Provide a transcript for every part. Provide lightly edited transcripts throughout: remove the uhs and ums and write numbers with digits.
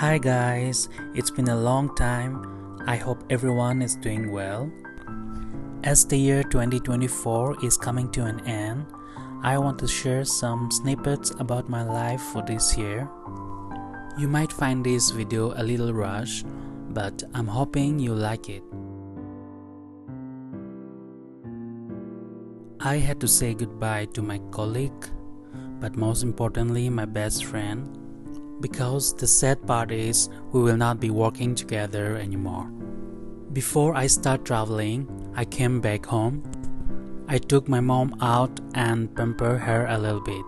Hi guys, it's been a long time. I hope everyone is doing well. As the year 2024 is coming to an end, I want to share some snippets about my life for this year. You might find this video a little rushed, but I'm hoping you like it. I had to say goodbye to my colleague, but most importantly my best friend, because the sad part is we will not be working together anymore. Before I start traveling, I came back home. I took my mom out and pampered her a little bit.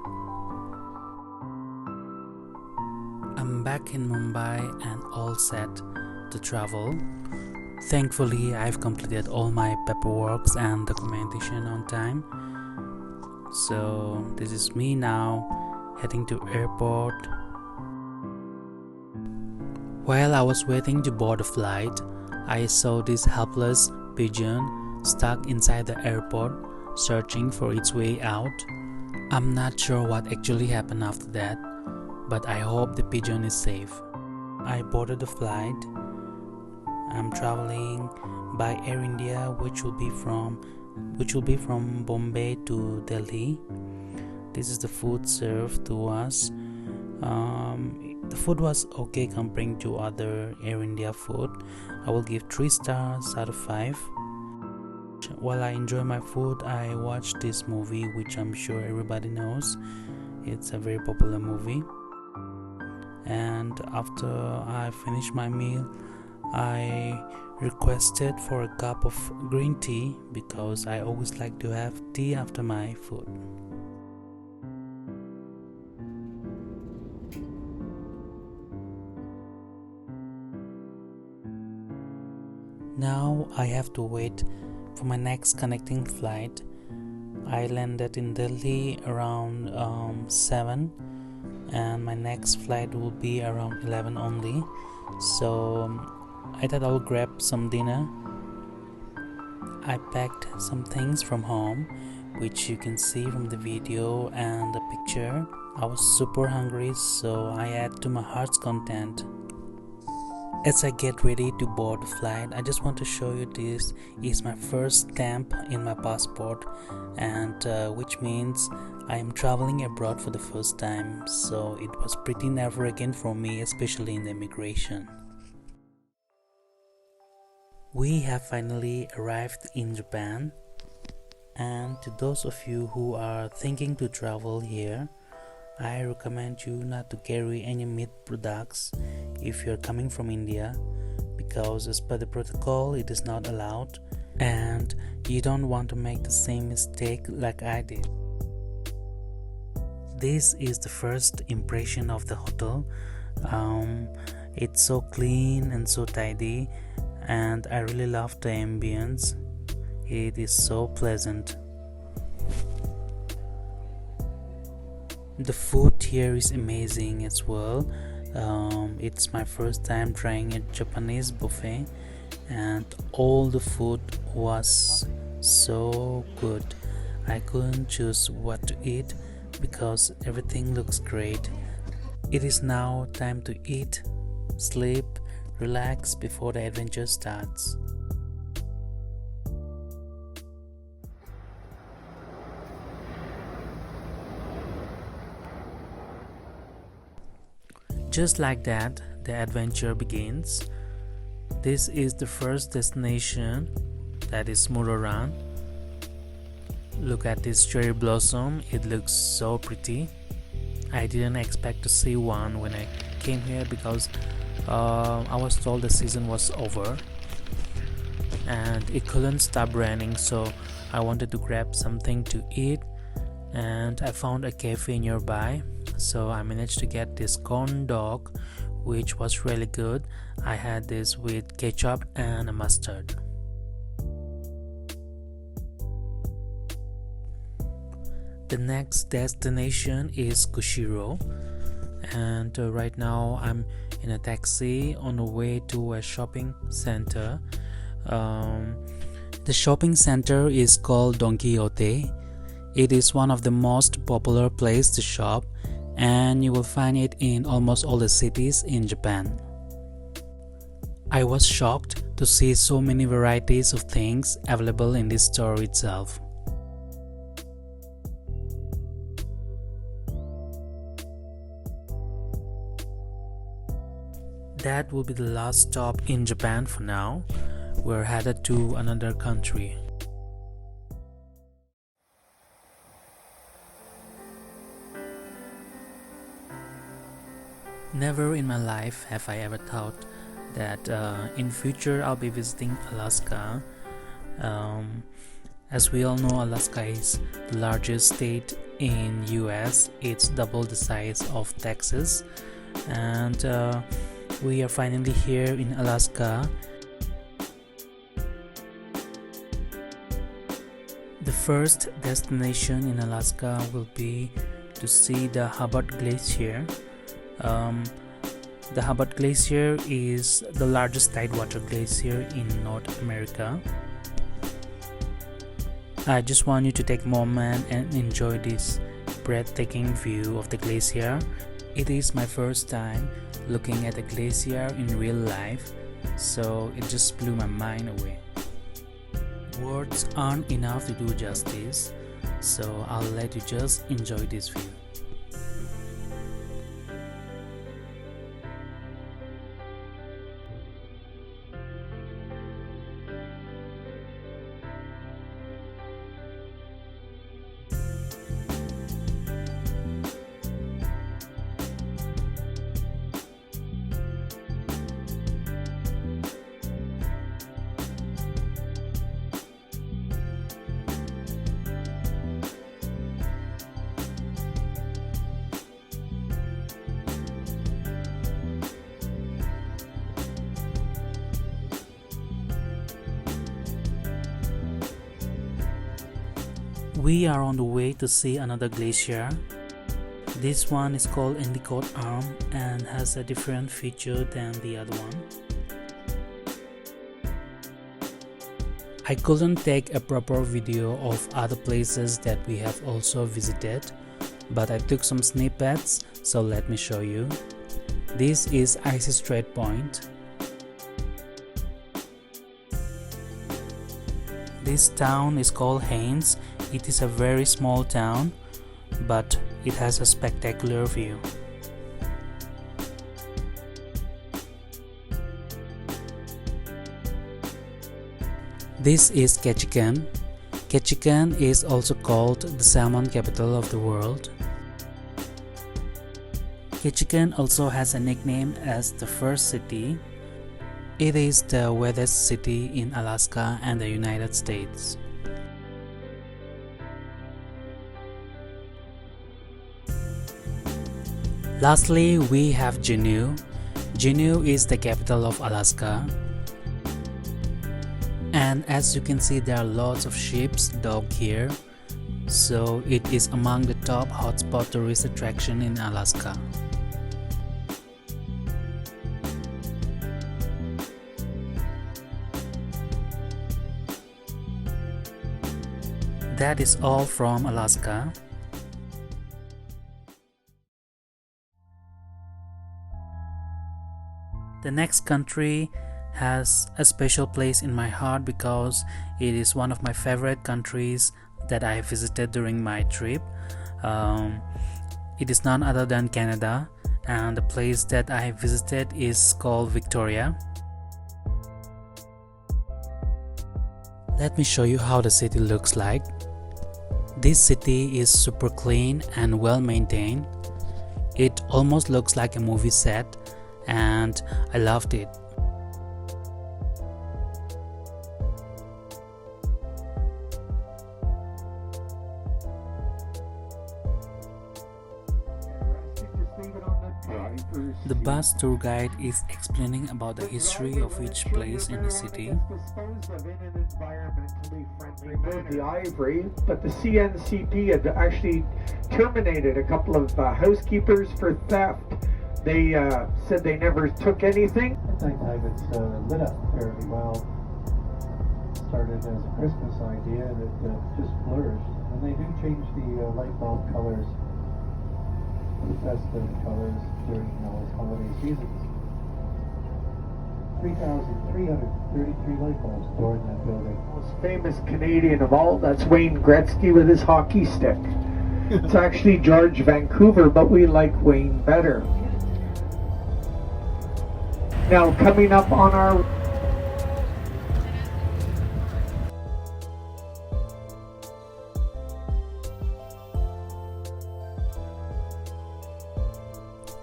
I'm back in Mumbai and all set to travel. Thankfully, I've completed all my paperwork and documentation on time. So this is me now heading to airport. While I was waiting to board the flight, I saw this helpless pigeon stuck inside the airport, searching for its way out. I'm not sure what actually happened after that, but I hope the pigeon is safe. I boarded the flight. I'm traveling by Air India, which will be from Bombay to Delhi. This is the food served to us. The food was okay comparing to other Air India food. I will give 3 stars out of 5. While I enjoy my food, I watched this movie which I'm sure everybody knows. It's a very popular movie. And after I finished my meal, I requested for a cup of green tea because I always like to have tea after my food. Now I have to wait for my next connecting flight. I landed in Delhi around 7 and my next flight will be around 11 only. So I thought I will grab some dinner. I packed some things from home, which you can see from the video and the picture. I was super hungry, so I add to my heart's content. As I get ready to board the flight, I just want to show you this is my first stamp in my passport, and which means I am traveling abroad for the first time, so it was pretty nerve-wracking for me, especially in the immigration. We have finally arrived in Japan, and to those of you who are thinking to travel here, I recommend you not to carry any meat products if you're coming from India, because as per the protocol it is not allowed and you don't want to make the same mistake like I did. This is the first impression of the hotel. It's so clean and so tidy, and I really love the ambience. It is so pleasant. The food here is amazing as well. It's my first time trying a Japanese buffet, and all the food was so good. I couldn't choose what to eat because everything looks great. It is now time to eat, sleep, relax before the adventure starts. Just like that, the adventure begins. This is the first destination, that is Muroran. Look at this cherry blossom, it looks so pretty. I didn't expect to see one when I came here because I was told the season was over and it couldn't stop raining, so I wanted to grab something to eat, and I found a cafe nearby. So I managed to get this corn dog, which was really good. I had this with ketchup and a mustard. The next destination is Kushiro, and right now I'm in a taxi on the way to a shopping center. The shopping center is called Don Quixote. It is one of the most popular places to shop, and you will find it in almost all the cities in Japan. I was shocked to see so many varieties of things available in this store itself. That will be the last stop in Japan for now. We're headed to another country. Never in my life have I ever thought that in future I'll be visiting Alaska. As we all know, Alaska is the largest state in US. It's double the size of Texas, and we are finally here in Alaska. The first destination in Alaska will be to see the Hubbard Glacier. The Hubbard Glacier is the largest tidewater glacier in North America. I just want you to take a moment and enjoy this breathtaking view of the glacier. It is my first time looking at a glacier in real life, so it just blew my mind away. Words aren't enough to do justice, so I'll let you just enjoy this view. We are on the way to see another glacier. This one is called Endicott Arm and has a different feature than the other one. I couldn't take a proper video of other places that we have also visited, but I took some snippets, so let me show you. This is Icy Strait Point. This town is called Haines. It is a very small town, but it has a spectacular view. This is Ketchikan. Ketchikan is also called the salmon capital of the world. Ketchikan also has a nickname as the first city. It is the wettest city in Alaska and the United States. Lastly, we have Jeju. Jeju is the capital of Alaska. And as you can see, there are lots of ships docked here. So it is among the top hotspot tourist attraction in Alaska. That is all from Alaska. The next country has a special place in my heart because it is one of my favorite countries that I visited during my trip. It is none other than Canada, and the place that I visited is called Victoria. Let me show you how the city looks like. This city is super clean and well maintained. It almost looks like a movie set, and I loved it. The bus tour guide is explaining about the history of each place in the city. Removed the ivory, but the CNCP had actually terminated a couple of housekeepers for theft. They said they never took anything. At nighttime it's lit up fairly well. Started as a Christmas idea and it just flourished. And they do change the light bulb colors. festive colors during those holiday seasons. 3,333 light bulbs stored in that building. Most famous Canadian of all, that's Wayne Gretzky with his hockey stick. It's actually George Vancouver, but we like Wayne better. Now coming up on our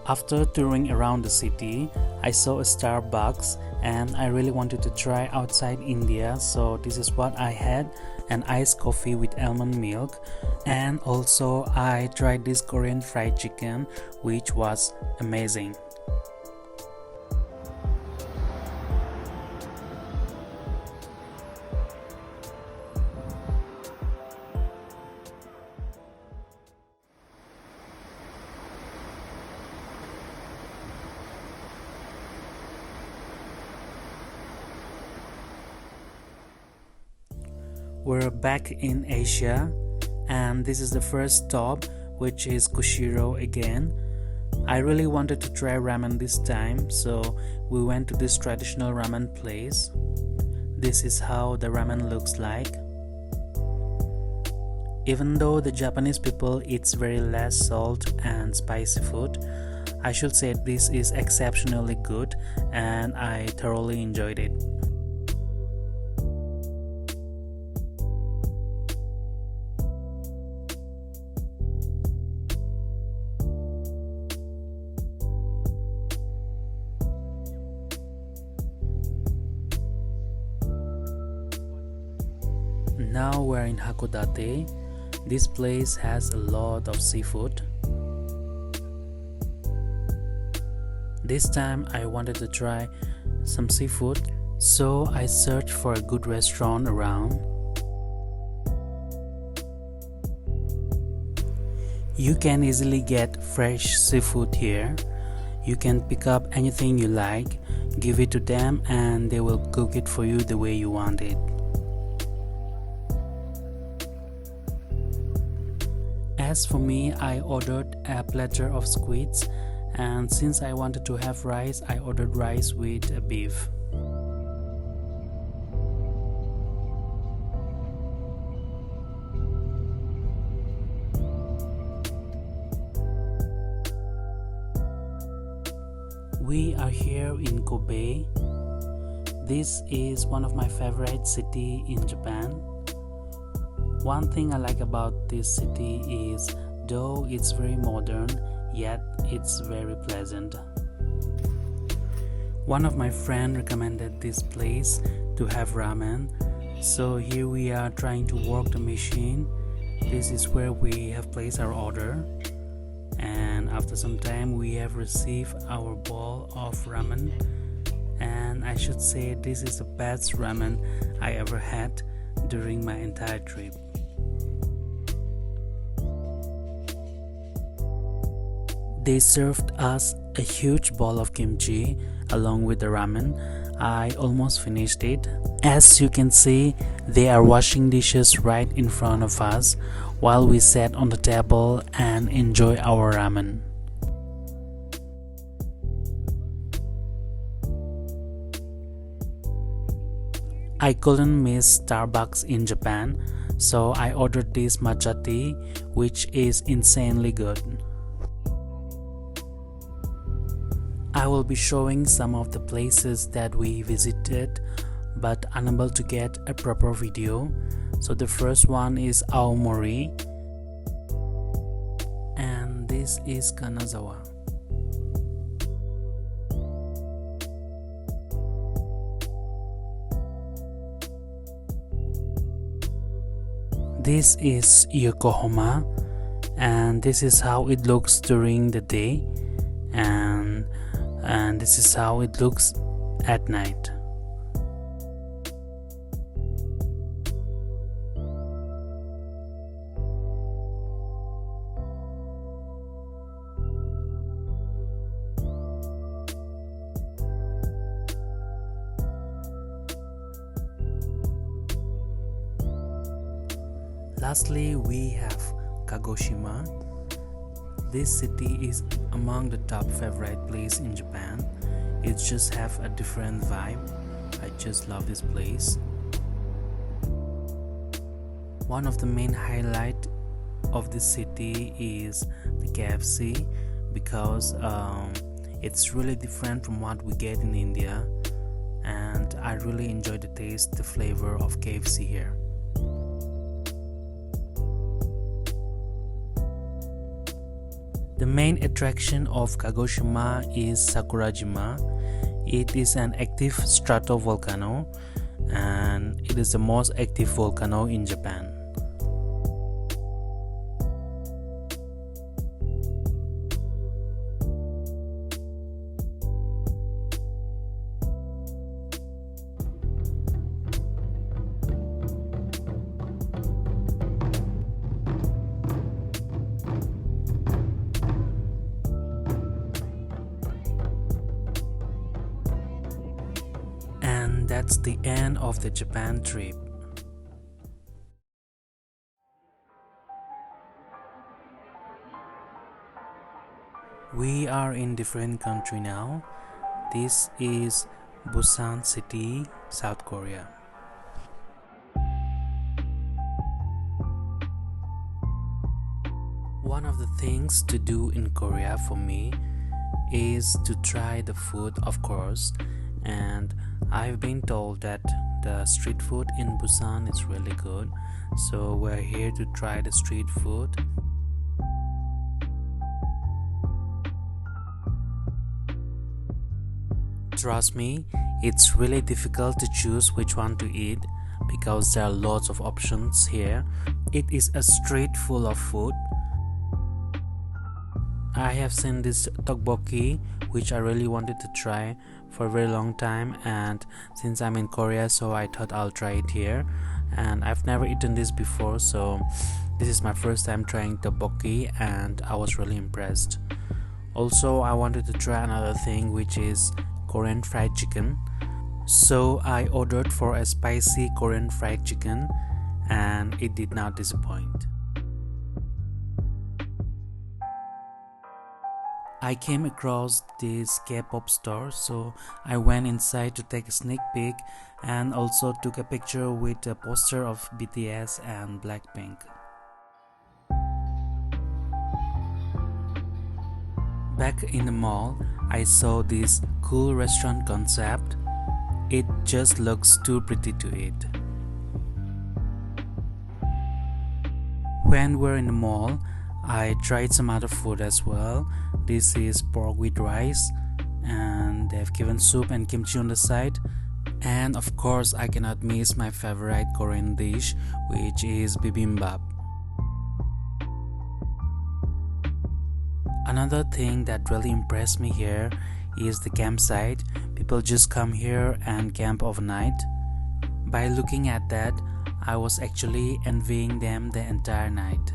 After touring around the city, I saw a Starbucks and I really wanted to try outside India, so this is what I had: an iced coffee with almond milk, and also I tried this Korean fried chicken, which was amazing. We're back in Asia, and this is the first stop, which is Kushiro again. I really wanted to try ramen this time, so we went to this traditional ramen place. This is how the ramen looks like. Even though the Japanese people eat very less salt and spicy food, I should say this is exceptionally good and I thoroughly enjoyed it. Now we're in Hakodate. This place has a lot of seafood. This time I wanted to try some seafood, so I searched for a good restaurant around. You can easily get fresh seafood here. You can pick up anything you like, give it to them, and they will cook it for you the way you want it. As for me, I ordered a platter of squids, and since I wanted to have rice, I ordered rice with beef. We are here in Kobe. This is one of my favorite cities in Japan. One thing I like about this city is, though it's very modern, yet it's very pleasant. One of my friends recommended this place to have ramen, so here we are trying to work the machine. This is where we have placed our order, and after some time we have received our bowl of ramen, and I should say this is the best ramen I ever had during my entire trip. They served us a huge bowl of kimchi along with the ramen. I almost finished it. As you can see, they are washing dishes right in front of us while we sat on the table and enjoy our ramen. I couldn't miss Starbucks in Japan, so I ordered this matcha tea, which is insanely good. I will be showing some of the places that we visited, but unable to get a proper video. So the first one is Aomori, and this is Kanazawa. This is Yokohama, and this is how it looks during the day, and this is how it looks at night. Lastly, we have Kagoshima. This city is among the top favorite place in Japan. It just have a different vibe. I just love this place. One of the main highlight of this city is the KFC because it's really different from what we get in India, and I really enjoy the taste, the flavor of KFC here. The main attraction of Kagoshima is Sakurajima. It is an active stratovolcano and it is the most active volcano in Japan. And that's the end of the Japan trip. We are in different country now. This is Busan city, South Korea. One of the things to do in Korea for me is to try the food, of course, and I've been told that the street food in Busan is really good, so we're here to try the street food. Trust me, it's really difficult to choose which one to eat because there are lots of options here. It is a street full of food. I have seen this tteokbokki, which I really wanted to try for a very long time, and since I'm in Korea, so I thought I'll try it here. And I've never eaten this before, so this is my first time trying tteokbokki and I was really impressed. Also, I wanted to try another thing, which is Korean fried chicken. So I ordered for a spicy Korean fried chicken and it did not disappoint. I came across this K-pop store, so I went inside to take a sneak peek and also took a picture with a poster of BTS and Blackpink. Back in the mall, I saw this cool restaurant concept. It just looks too pretty to eat. When we're in the mall, I tried some other food as well. This is pork with rice and they've given soup and kimchi on the side. And of course, I cannot miss my favorite Korean dish, which is bibimbap. Another thing that really impressed me here is the campsite. People just come here and camp overnight. By looking at that, I was actually envying them the entire night.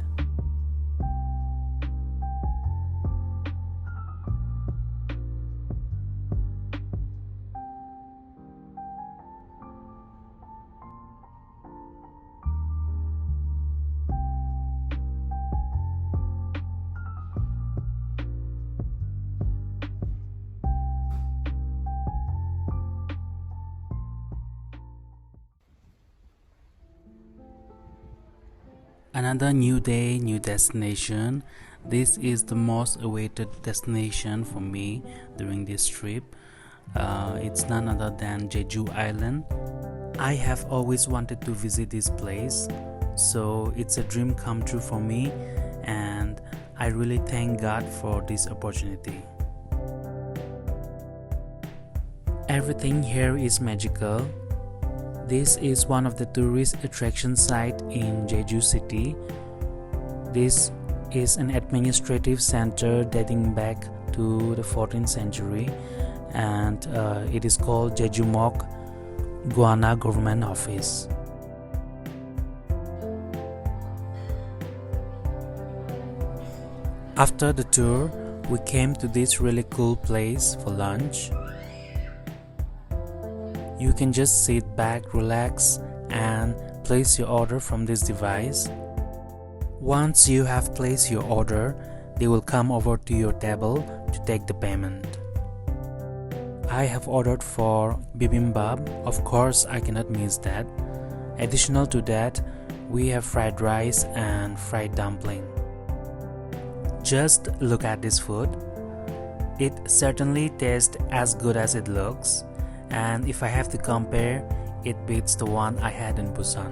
Another new day, new destination. This is the most awaited destination for me during this trip. It's none other than Jeju Island. I have always wanted to visit this place, so it's a dream come true for me, and I really thank God for this opportunity. Everything here is magical. This is one of the tourist attraction site in Jeju City. This is an administrative center dating back to the 14th century, and it is called Jeju Mok Guana Government Office. After the tour, we came to this really cool place for lunch. You can just sit back, relax, and place your order from this device. Once you have placed your order, they will come over to your table to take the payment. I have ordered for bibimbap, of course I cannot miss that. Additional to that, we have fried rice and fried dumpling. Just look at this food. It certainly tastes as good as it looks, and if I have to compare, it beats the one I had in Busan.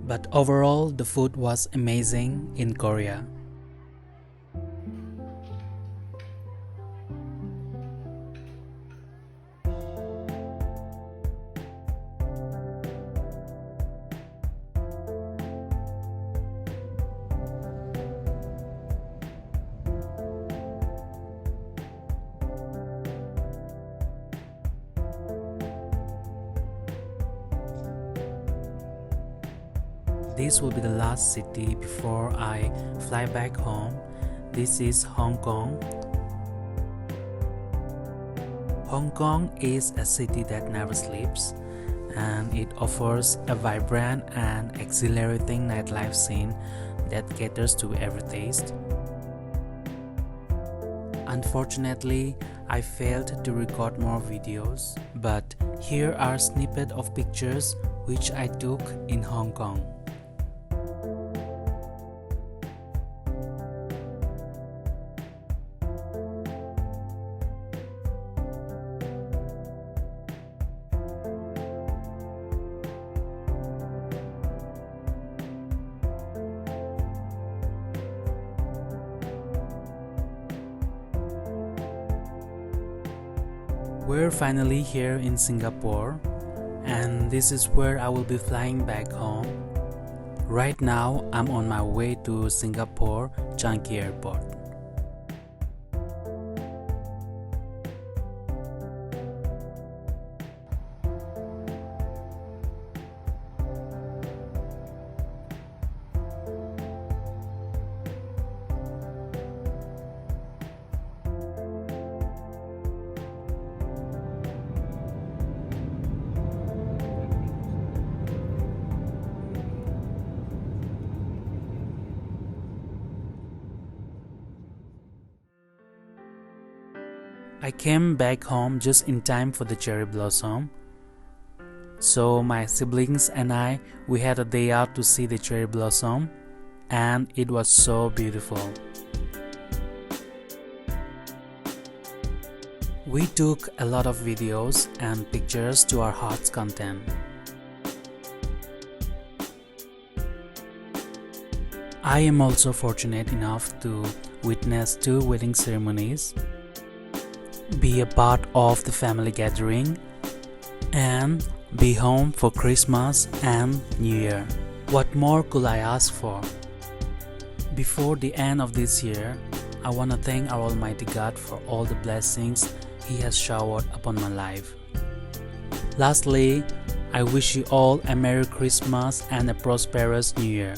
But overall, the food was amazing in Korea. This will be the last city before I fly back home. This is Hong Kong. Hong Kong is a city that never sleeps, and it offers a vibrant and exhilarating nightlife scene that caters to every taste. Unfortunately, I failed to record more videos, but here are snippets of pictures which I took in Hong Kong. We're finally here in Singapore, and this is where I will be flying back home. Right now, I'm on my way to Singapore Changi Airport. I came back home just in time for the cherry blossom. So my siblings and I, we had a day out to see the cherry blossom, and it was so beautiful. We took a lot of videos and pictures to our heart's content. I am also fortunate enough to witness 2 wedding ceremonies, be a part of the family gathering, and be home for Christmas and New Year. What more could I ask for? Before the end of this year, I want to thank our Almighty God for all the blessings He has showered upon my life. Lastly, I wish you all a Merry Christmas and a prosperous New Year.